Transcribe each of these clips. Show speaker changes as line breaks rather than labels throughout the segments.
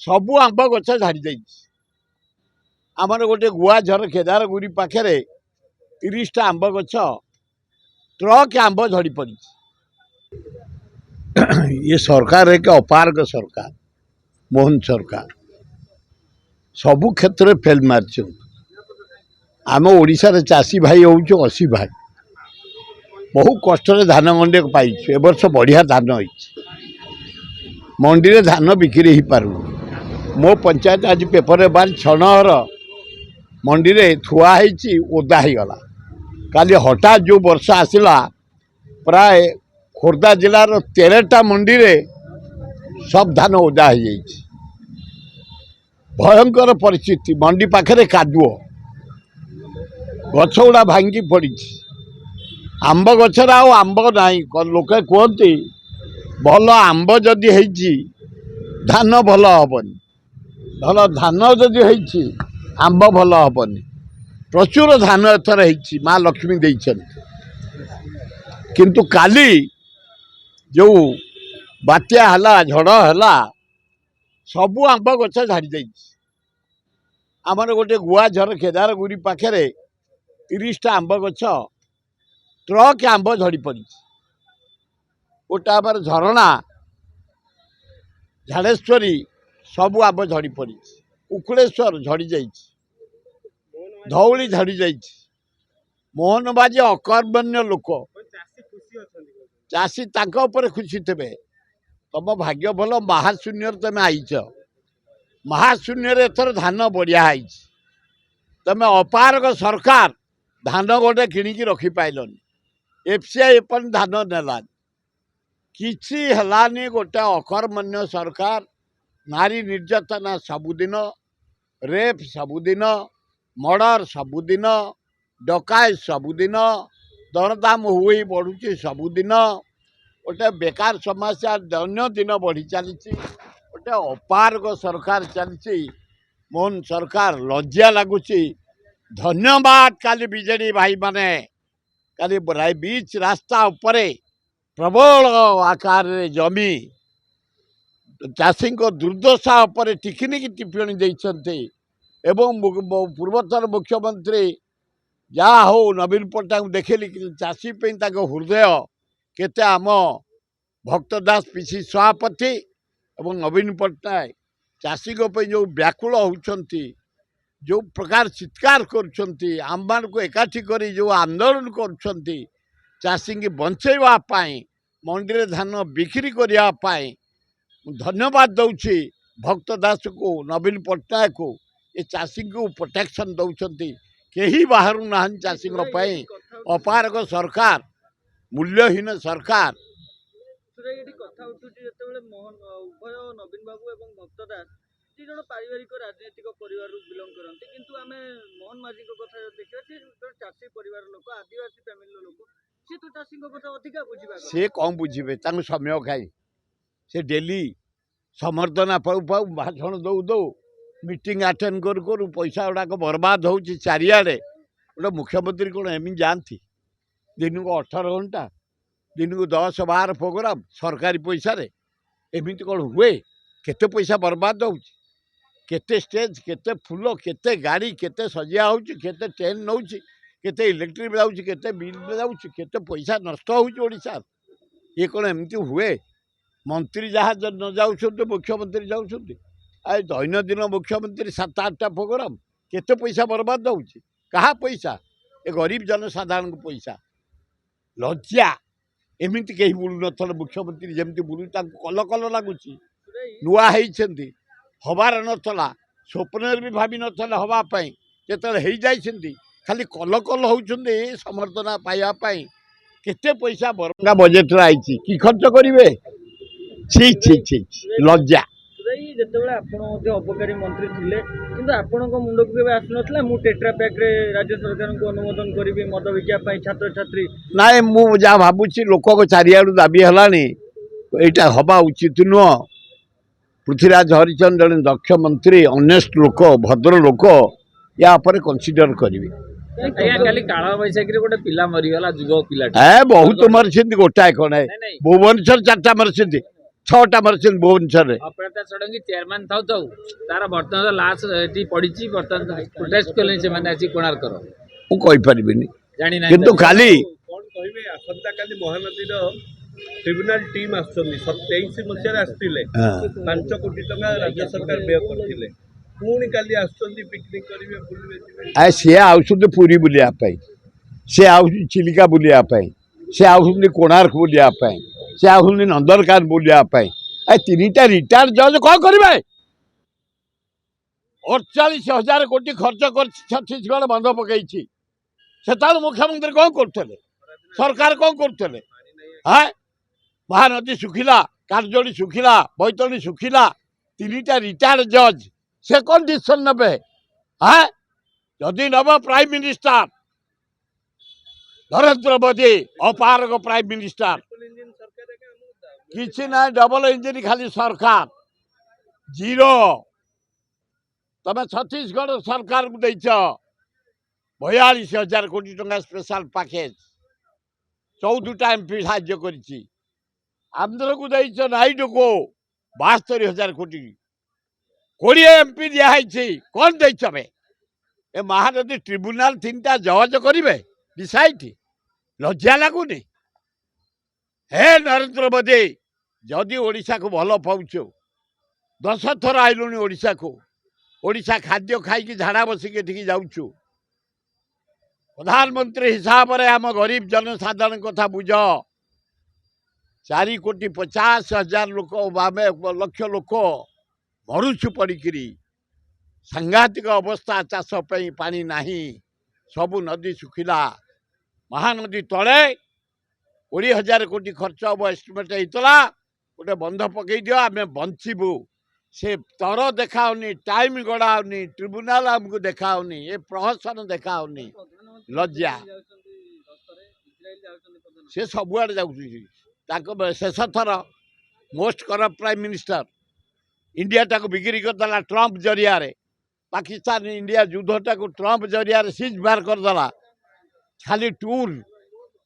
सबू आंब गछ झाड़ी जाइए आमर गोटे गुआझर केदारगुरी पाखे 30टा आंब गछ ट्रक आंब झड़ी पड़ी। ये सरकार एक अपारग सरकार मोहन सरकार सबु क्षेत्र में फेल मार्च। आम ओडिशा रे चाषी भाई हूँ 80 भाग बहु कष्ट धान मंडी पाई ए वर्ष बढ़िया धान हो मंडी रे धान बिक्री हो पार मो पंचायत आज पेपर बार छणहर मंडी रे थुआ ओदा हो गला काली हठात जो वर्षा आसला प्राय खोर्धा जिलार 13टा मंडी रे सब धान ओदा हो जाइए। भयंकर परिस्थिति मंडी पाखे कादुओ गछ गुड़ा भांगी पड़ी आंब गचर आंब ना लोके कहते भल आंब जदि है धान भल हेनी भल धान जदि है आंब भल हेनी प्रचुर धान एथर है माँ लक्ष्मी देइछन किंतु काली जो बात्या हला झड़ हला सबू आंब गछ झाड़ी जाइए आमर गोटे गुआझर केदारगुरी पाखे 30टा आंब गछ ट्रक आंब झड़ी पड़ी। गोटे आमर झरणा झाड़ेश्वरी सबू आंब झड़ी पड़ी उकुड़ेश्वर झड़ी जाइए धौली झड़ी जाइए मोहन बाजी अकर्मण्य लोक चाषी तांको ऊपर खुशी थे तुम भाग्य भल महाशून्य तुम आईच महाशून्य एथर धान बढ़िया है तुम अपारग सरकार धान गोटे किणिकी रखी पाइलनि एफसीआई धान नेला किसी हलानी गोटे अकर्मण्य सरकार नारी निर्यातना सबुदिन रेप सबुदिन मर्डर सबुदिन डकायत सबुदिन दरदाम हुई बढ़ुची सबुदिन गोटे बेकार समस्या दैनंदिन बढ़ी चली गोटे अपारग सरकार चलती मोहन सरकार लज्जा लगुच। धन्यवाद काली बीजेडी भाई माने काली बीच रास्ता उपरे प्रबल आकार जमी चाषी दुर्दशा उपरे टिकनिक टिप्पणी देते एवं पूर्वतन मुख्यमंत्री जहाँ हो नवीन पट्टनायक देखली चाषी हृदय केते आम भक्तदास पीसी सभापति एवं नवीन पट्टनायक चाषी जो व्याकुल होती जो प्रकार चित्कार कर आममान को एकाठी करी जो आंदोलन कर चाषी की बंचेवाई मंडी रे धान बिक्री करने धन्यवाद दौची भक्तदास को नवीन पट्टनायक को ये चाषी को प्रोटेक्शन दौरान कहीं बाहर ना चाषी अपारग सरकार मूल्यहीन सरकार
उभय नवीन बाबू और भक्तदास दी जन पारिवारिक राजनीतिक परिवार बिलंग करते किंतु आम मोहन माझी कथा देखा चाषी परिवार लोक आदिवासी फैमिली लोक सी तो चाषी कथा अधिका बुझा
सी कौन बुझे समय खाई से डेली समर्थना पाऊ पाऊ भाषण दौ दौ मीटिंग अटेंड करू पैसा गुड़ाक बर्बाद हो चारिआडे गोटे मुख्यमंत्री कौन एम जाती दिन को 18 घंटा दिन को 10-12 प्रोग्राम सरकारी पैसा रे एमती कौन हुए केते पैसा बर्बाद हो केते स्टेज केते फूल केते गाड़ी केते सजिया हो केते ट्रेन नौ केते इलेक्ट्रिक जाऊँच केते बिल जाऊँच केते पैसा नष्ट होशा ये कौन एमती हुए मंत्री जहाँ न जाऊँ मुख्यमंत्री जाऊँ दैनंदिन मुख्यमंत्री 7-8टा प्रोग्राम केते पैसा बर्बाद हो कहा पैसा ये गरीब जनसाधारण पैसा लज्जा एमती कहीं बुलू न मुख्यमंत्री जमी बुलू कल कल लगुच नुआ हबार नाला स्वप्न भी भावी नाला हाँपाई जो खाली कल कल होती समर्थना पाइबापी केते पैसा बरंगा बजेट आई कि खर्च करेंगे छी छी छी लज्जा
जितेबाला अबकारी मंत्री थे कि आपण मुंड को आसना मु टेट्रा पैक रे राज्य सरकार को अनुमोदन करी मद बिकापी छात्र छात्री
नाई मुझा भावुँ लोक चारिआडू दाबी है यहाँ हवा उचित नुह। पृथ्वीराज हरिचंद जड़े दक्ष मंत्री ऑनेस्ट लोक भद्र लोक या कनसीडर करेंगे
काला बैशाखी गोटे पिला मरीगला जुग पिला
बहुत मरी गोटाए कौन है भुवनेश्वर 4टा मरी छटा मार्च भुवनेश्वर
ଅପରାଜିତା ଷଡ଼ଙ୍ଗୀ ଚେୟାରମ୍ୟାନ୍ ଥାଉ ଥାଉ ତାର ବର୍ତ୍ତମାନ ଲାଷ୍ଟ ଏଠି ପଡ଼ିଛି ବର୍ତ୍ତମାନ ପ୍ରୋଟେଷ୍ଟ କଲେଣି ସେମାନେ ଆସି କୋଣାର୍କର
ମୁଁ କହିପାରିବିନି
ଜାଣିନାହିଁ
କିନ୍ତୁ କାଲି
କଣ କହିବେ ଆସନ୍ତାକାଲି ମହାନଦୀର ଟ୍ରିବ୍ୟୁନାଲ ଟିମ୍ ଆସୁଛନ୍ତି 23 ମସିହାରେ ଆସିଥିଲେ 5 କୋଟି ଟଙ୍କା ରାଜ୍ୟ ସରକାର ବ୍ୟୟ କରିଥିଲେ ପୁଣି କାଲି ଆସୁଛନ୍ତି ପିକନିକ କରିବେ ବୁଲିବେ ଯିବେ
ସିଏ ଆସୁଛନ୍ତି ପୁରୀ ବୁଲିବା ପାଇଁ ସେ ଆସୁଛନ୍ତି ଚିଲିକା ବୁଲିବା ପାଇଁ ସେ ଆସୁଛନ୍ତି କୋଣାର୍କ ବୁଲିବା ପାଇଁ ସେ ଆସୁଛନ୍ତି ନନ୍ଦନକାନନ ବୁଲିବା ପାଇଁ ତିନିଟା ରିଟାୟାର୍ଡ ଜଜ୍ କ'ଣ କରିବେ 48,000 କୋଟି ଖର୍ଚ୍ଚ କରିଛି ଛତିଶଗଡ଼ ବନ୍ଧ ପକେଇଛି ସେତେବେଳେ ମୁଖ୍ୟମନ୍ତ୍ରୀ କ'ଣ କରୁଥିଲେ ସରକାର କ'ଣ କରୁଥିଲେ ମହାନଦୀ ଶୁଖିଲା କାରଜୋଡ଼ି ଶୁଖିଲା ବୈତରଣୀ ଶୁଖିଲା ତିନିଟା ରିଟାୟାର୍ଡ ଜଜ୍ ସେ କ'ଣ ଡିସିସନ୍ ନେବେ ଯଦି ନେବ ପ୍ରାଇମ୍ ମିନିଷ୍ଟର ନରେନ୍ଦ୍ର ମୋଦି ଅପାରଗ ପ୍ରାଇମ୍ ମିନିଷ୍ଟର
ଇଞ୍ଜିନ ସରକାର ଏକା ଆମକୁ
କିଛି ନାହିଁ ଡବଲ ଇଞ୍ଜିନ ଖାଲି ସରକାର ଜିରୋ ତମେ ଛତିଶଗଡ଼ ସରକାରକୁ ଦେଇଛ 42,000 କୋଟି ଟଙ୍କା ସ୍ପେଶାଲ ପ୍ୟାକେଜ 14ଟା MP ସାହାଯ୍ୟ କରିଛି ଆନ୍ଧ୍ରକୁ ଦେଇଛ ନାଇଡୁକୁ 72,000 କୋଟି 20 MP ଦିଆହେଇଛି କ'ଣ ଦେଇଛ ବେ ଏ ମହାନଦୀ ଟ୍ରିବ୍ୟୁନାଲ 3ଟା ଜଜ୍ କରିବେ ଡିସାଇଡ୍ ଲଜ୍ଜା ଲାଗୁନି ହେ ନରେନ୍ଦ୍ର ମୋଦି ଯଦି ଓଡ଼ିଶାକୁ ଭଲ ପାଉଛୁ 10 ଥର ଆଇଲୁଣି ଓଡ଼ିଶାକୁ ଓଡ଼ିଶା ଖାଦ୍ୟ ଖାଇକି ଝାଡ଼ା ବସିକି ଏଠିକି ଯାଉଛୁ ପ୍ରଧାନମନ୍ତ୍ରୀ ହିସାବରେ ଆମ ଗରିବ ଜନସାଧାରଣ କଥା ବୁଝ 4,50,000 ଲୋକ ଆମେ ଲକ୍ଷ ଲୋକ ମରୁଛୁ ପଡ଼ିକିରି ସାଂଘାତିକ ଅବସ୍ଥା ଚାଷ ପାଇଁ ପାଣି ନାହିଁ ସବୁ ନଦୀ ଶୁଖିଲା ମହାନଦୀ ତଳେ 20,000 କୋଟି ଖର୍ଚ୍ଚ ହେବ ଏଷ୍ଟିମେଟ୍ ହେଇଥିଲା ଗୋଟେ ବନ୍ଧ ପକେଇ ଦିଅ ଆମେ ବଞ୍ଚିବୁ ସେ ତର ଦେଖାଉନି ଟାଇମ୍ ଗଡ଼ାଉନି ଟ୍ରିବ୍ୟୁନାଲ ଆମକୁ ଦେଖାଉନି ଏ ପ୍ରହସନ ଦେଖାଉନି ଲଜ୍ଜା ସେ ସବୁଆଡ଼େ ଯାଉଛନ୍ତି ତାଙ୍କ ଶେଷ ଥର ମୋଷ୍ଟ କରପ୍ଟ ପ୍ରାଇମ୍ ମିନିଷ୍ଟର ଇଣ୍ଡିଆଟାକୁ ବିକ୍ରି କରିଦେଲା ଟ୍ରମ୍ପ ଜରିଆରେ ପାକିସ୍ତାନ ଇଣ୍ଡିଆ ଯୁଦ୍ଧଟାକୁ ଟ୍ରମ୍ପ ଜରିଆରେ ସିଜ୍ ବାହାର କରିଦେଲା ଖାଲି ଟୁର୍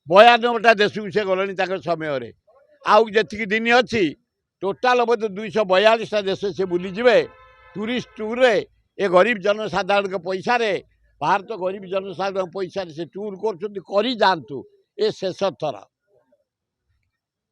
92ଟା ଦେଶକୁ ସେ ଗଲେଣି ତାଙ୍କ ସମୟରେ ଆଉ ଯେତିକି ଦିନ ଅଛି ଟୋଟାଲ ବୋଧେ 242ଟା ଦେଶ ସେ ବୁଲିଯିବେ ଟୁରିଷ୍ଟ ଟୁର୍ରେ ଏ ଗରିବ ଜନସାଧାରଣଙ୍କ ପଇସାରେ ଭାରତ ଗରିବ ଜନସାଧାରଣଙ୍କ ପଇସାରେ ସେ ଟୁର୍ କରୁଛନ୍ତି କରି ଯାଆନ୍ତୁ ଏ ଶେଷ ଥର